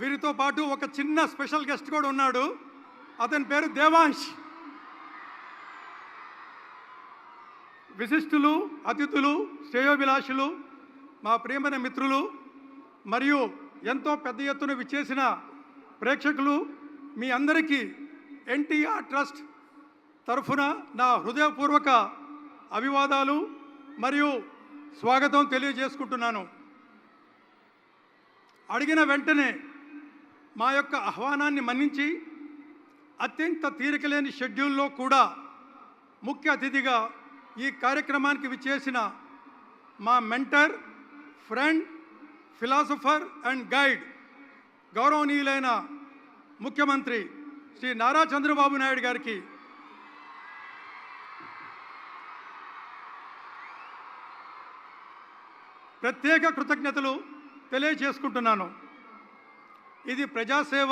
వీరితో పాటు ఒక చిన్న స్పెషల్ గెస్ట్ కూడా ఉన్నాడు. అతని పేరు దేవాంశ్. విశిష్టులు, అతిథులు, శ్రేయోభిలాషులు, మా ప్రియమైన మిత్రులు మరియు ఎంతో పెద్ద ఎత్తున విచ్చేసిన ప్రేక్షకులు, మీ అందరికీ ఎన్టీఆర్ ట్రస్ట్ తరఫున నా హృదయపూర్వక అభివాదాలు మరియు స్వాగతం తెలియజేసుకుంటున్నాను. అడిగిన వెంటనే మా యొక్క ఆహ్వానాన్ని మన్నించి అత్యంత తీరికలేని షెడ్యూల్లో కూడా ముఖ్య అతిథిగా ఈ కార్యక్రమానికి విచ్చేసిన మా mentor, friend, philosopher and guide గౌరవనీయులైన ముఖ్యమంత్రి శ్రీ నారా చంద్రబాబు నాయుడు గారికి ప్రత్యేక కృతజ్ఞతలు తెలియజేసుకుంటున్నాను. ఇది ప్రజాసేవ,